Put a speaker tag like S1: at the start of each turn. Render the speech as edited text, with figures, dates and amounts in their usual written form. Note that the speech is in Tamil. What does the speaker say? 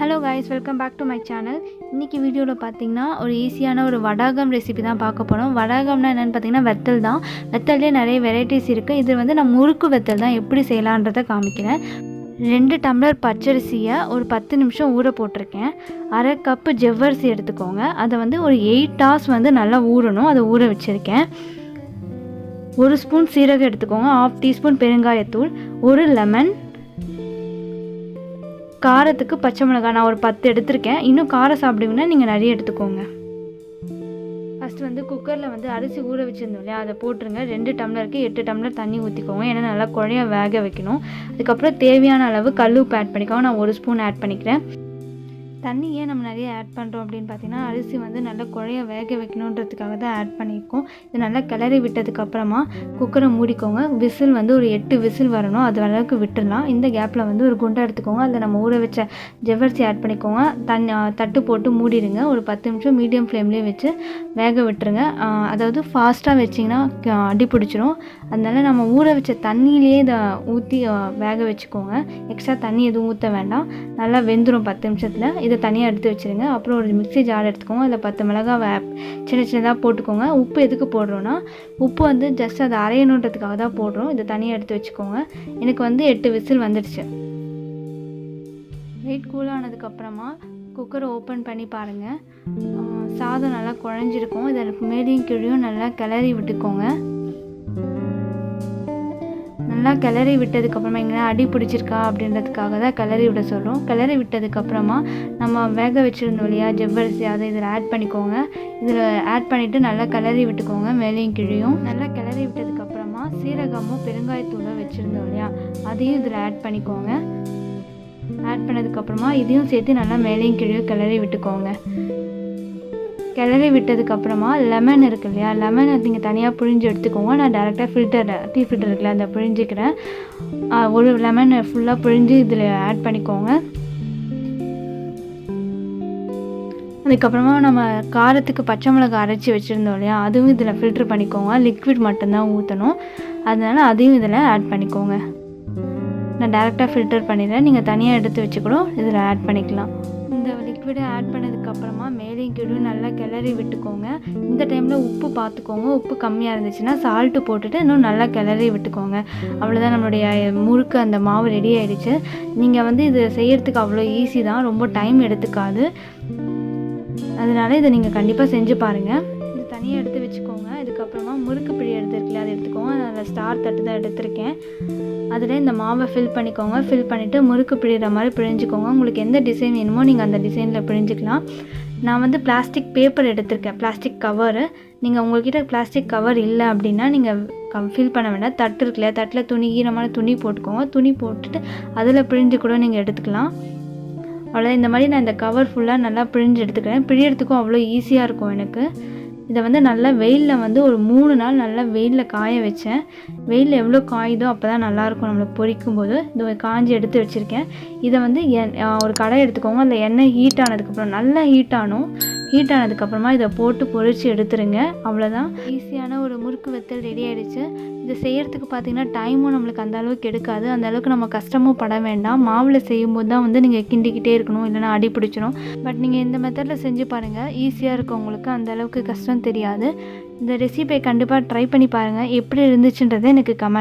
S1: Hello guys, welcome back to my channel. இன்றைக்கி வீடியோவில் பார்த்தீங்கன்னா ஒரு ஈஸியான ஒரு வடாகம் ரெசிபி தான் பார்க்க போகிறோம். வடாகம்னா என்னென்னு பார்த்தீங்கன்னா வெத்தல் தான். வெத்தல்லே நிறைய வெரைட்டிஸ் இருக்குது. இது வந்து நான் முறுக்கு வெத்தல் தான் எப்படி செய்யலான்றதை காமிக்கிறேன். 2 டம்ளர் பச்சரிசியை ஒரு 10 நிமிஷம் ஊற போட்டிருக்கேன். அரை கப்பு ஜவ்வரிசி எடுத்துக்கோங்க. அதை வந்து ஒரு 8 hours வந்து நல்லா ஊறணும். அதை ஊற வச்சுருக்கேன். 1 ஸ்பூன் சீரகம் எடுத்துக்கோங்க. 1/2 டீஸ்பூன் பெருங்காயத்தூள், 1 லெமன், காரத்துக்கு பச்சை மிளகாய் நான் ஒரு 10 எடுத்திருக்கேன். இன்னும் காரம் சாப்பிடுவீங்கன்னா நீங்கள் நிறைய எடுத்துக்கோங்க. ஃபஸ்ட்டு வந்து குக்கரில் வந்து அரிசி ஊற வச்சுருந்தோம் இல்லையா, அதை போட்டுருங்க. 2 டம்ளருக்கு 8 டம்ளர் தண்ணி ஊற்றிக்கோங்க. ஏன்னா நல்லா குழைய வேக வைக்கணும். அதுக்கப்புறம் தேவையான அளவு கல் உப்பு ஆட் பண்ணிக்கோங்க. நான் 1 ஸ்பூன் ஆட் பண்ணிக்கிறேன். தண்ணி ஏன் நம்ம நிறைய ஆட் பண்ணுறோம் அப்படின்னு பார்த்தீங்கன்னா, அரிசி வந்து நல்லா குழைய வேக வைக்கணுன்றதுக்காக தான் ஆட் பண்ணியிருக்கோம். இது நல்லா கிளறி விட்டதுக்கப்புறமா குக்கரை மூடிக்கோங்க. விசில் வந்து ஒரு 8 விசில் வரணும். அது அளவுக்கு விட்டுடலாம். இந்த கேப்பில் வந்து ஒரு குண்டை எடுத்துக்கோங்க. அதில் நம்ம ஊற வச்ச ஜவ்வரிசி ஆட் பண்ணிக்கோங்க. தட்டு போட்டு மூடிடுங்க. ஒரு 10 நிமிஷம் மீடியம் ஃப்ளேம்லேயே வச்சு வேக விட்டுருங்க. அதாவது ஃபாஸ்ட்டாக வச்சிங்கன்னா அடி பிடிச்சிரும். அதனால் நம்ம ஊற வச்ச தண்ணியிலே இதை ஊற்றி வேக வச்சுக்கோங்க. எக்ஸ்ட்ரா தண்ணி எதுவும் ஊற்ற வேண்டாம். நல்லா வெந்துடும் 10 நிமிஷத்தில். இதை தனியாக எடுத்து வச்சுருங்க. அப்புறம் ஒரு மிக்ஸி ஜார் எடுத்துக்கோங்க. அதில் 10 மிளகாய் சின்ன சின்னதாக போட்டுக்கோங்க. உப்பு எதுக்கு போடுறோன்னா, உப்பு வந்து ஜஸ்ட் அதை அரையணுன்றதுக்காக தான் போடுறோம். இதை தனியாக எடுத்து வச்சுக்கோங்க. எனக்கு வந்து 8 விசில் வந்துடுச்சு. வெயிட் கூலானதுக்கப்புறமா குக்கரை ஓப்பன் பண்ணி பாருங்கள். சாதம் நல்லா குழஞ்சிருக்கும். இதை மேலேயும் கீழேயும் நல்லா கிளறி விட்டுக்கோங்க. நல்லா கிளறி விட்டதுக்கப்புறமா எங்கன்னா அடி பிடிச்சிருக்கா அப்படின்றதுக்காக தான் கிளறி விட சொல்கிறோம். கிளறி விட்டதுக்கப்புறமா நம்ம வேக வச்சுருந்தோம் இல்லையா ஜவ்வரிசி, அதை இதில் ஆட் பண்ணிக்கோங்க. இதில் ஆட் பண்ணிவிட்டு நல்லா கிளறி விட்டுக்கோங்க. மேலேயும் கீழேயும் நல்லா கிளறி விட்டதுக்கப்புறமா சீரகமும் பெருங்காயத்தூளும் வச்சுருந்தோம் இல்லையா, அதையும் இதில் ஆட் பண்ணிக்கோங்க. ஆட் பண்ணதுக்கப்புறமா இதையும் சேர்த்து நல்லா மேலேயும் கீழேயும் கிளறி விட்டுக்கோங்க. கிளறி விட்டதுக்கப்புறமா லெமன் இருக்கு இல்லையா, லெமனை நீங்கள் தனியாக புழிஞ்சு எடுத்துக்கோங்க. நான் டேரெக்டாக டீ ஃபில்டர் இருக்குல்ல, அதை புழிஞ்சிக்கிறேன். ஒரு லெமனை ஃபுல்லாக புழிஞ்சு இதில் ஆட் பண்ணிக்கோங்க. அதுக்கப்புறமா நம்ம காரத்துக்கு பச்சை மிளகாய் அரைச்சி வச்சுருந்தோம் இல்லையா, அதுவும் இதில் ஃபில்ட்ரு பண்ணிக்கோங்க. லிக்விட் மட்டும்தான் ஊற்றணும். அதனால் அதையும் இதில் ஆட் பண்ணிக்கோங்க. நான் டேரெக்டாக ஃபில்டர் பண்ணிடுறேன். நீங்கள் தனியாக எடுத்து வச்சுக்கூட இதில் ஆட் பண்ணிக்கலாம். இந்த லிக்விடை ஆட் பண்ணதுக்கப்புறமா மேலேயும் கீழும் நல்லா கிளறி விட்டுக்கோங்க. இந்த டைமில் உப்பு பார்த்துக்கோங்க. உப்பு கம்மியாக இருந்துச்சுன்னா சால்ட்டு போட்டுட்டு இன்னும் நல்லா கிளறி விட்டுக்கோங்க. அவ்வளோதான், நம்மளுடைய முறுக்கு அந்த மாவு ரெடி ஆகிடுச்சு. நீங்கள் வந்து இது செய்கிறதுக்கு அவ்வளோ ஈஸி தான், ரொம்ப டைம் எடுத்துக்காது. அதனால் இதை நீங்கள் கண்டிப்பாக செஞ்சு பாருங்கள். இது தனியாக எடுத்து வச்சுக்கோங்க. இதுக்கப்புறமா முறுக்கு பிழி எடுத்துருக்குல்ல, அதை எடுத்துக்கோங்க. நான் அதில் ஸ்டார் தட்டு தான் எடுத்திருக்கேன். அதில் இந்த மாவை ஃபில் பண்ணிக்கோங்க. ஃபில் பண்ணிவிட்டு முறுக்கு பிழிகிற மாதிரி பிழிஞ்சிக்கோங்க. உங்களுக்கு எந்த டிசைன் வேணுமோ நீங்கள் அந்த டிசைனில் பிழிஞ்சிக்கலாம். நான் வந்து பிளாஸ்டிக் பேப்பர் எடுத்திருக்கேன், பிளாஸ்டிக் கவரு. நீங்கள் உங்கள்கிட்ட பிளாஸ்டிக் கவர் இல்லை அப்படின்னா நீங்கள் ஃபில் பண்ண வேண்டாம். தட்டு இருக்குல்லையா, தட்டில் துணி, ஈரமான துணி போட்டுக்கோங்க. துணி போட்டுட்டு அதில் பிழிஞ்சு கூட நீங்கள் எடுத்துக்கலாம். அவ்வளோ, இந்த மாதிரி நான் இந்த கவர் ஃபுல்லாக நல்லா பிழிஞ்சு எடுத்துக்கிறேன். பிழியறதுக்கும் அவ்வளோ ஈஸியாக இருக்கும் எனக்கு. இதை வந்து நல்லா வெயிலில் வந்து ஒரு 3 நாள் நல்லா வெயிலில் காய வச்சேன். வெயிலில் எவ்வளோ காயுதோ அப்போ தான் நல்லாயிருக்கும் நம்மளுக்கு பொரிக்கும் போது. இது காஞ்சி எடுத்து வச்சுருக்கேன். இதை வந்து ஒரு கடாய் எடுத்துக்கோங்க. அதில் எண்ணெய் ஹீட் ஆனதுக்கப்புறம், நல்லா ஹீட் ஆனதுக்கப்புறமா இதை போட்டு பொரித்து எடுத்துருங்க. அவ்வளோதான், ஈஸியான ஒரு முறுக்கு வெத்தல் ரெடி ஆகிடுச்சு. இதை செய்கிறதுக்கு பார்த்திங்கன்னா டைமும் நம்மளுக்கு அந்த அளவுக்கு எடுக்காது. அந்த அளவுக்கு நம்ம கஷ்டமும் பட வேண்டாம். மாவில் செய்யும்போது தான் வந்து நீங்கள் கிண்டிக்கிட்டே இருக்கணும், இல்லைனா அடி பிடிச்சிடும். பட் நீங்கள் இந்த மெத்தடில் செஞ்சு பாருங்கள், ஈஸியாக இருக்கும் உங்களுக்கு. அந்த அளவுக்கு கஷ்டம் தெரியாது. இந்த ரெசிபியை கண்டிப்பாக ட்ரை பண்ணி பாருங்கள். எப்படி இருந்துச்சுன்றதை எனக்கு கமெண்ட்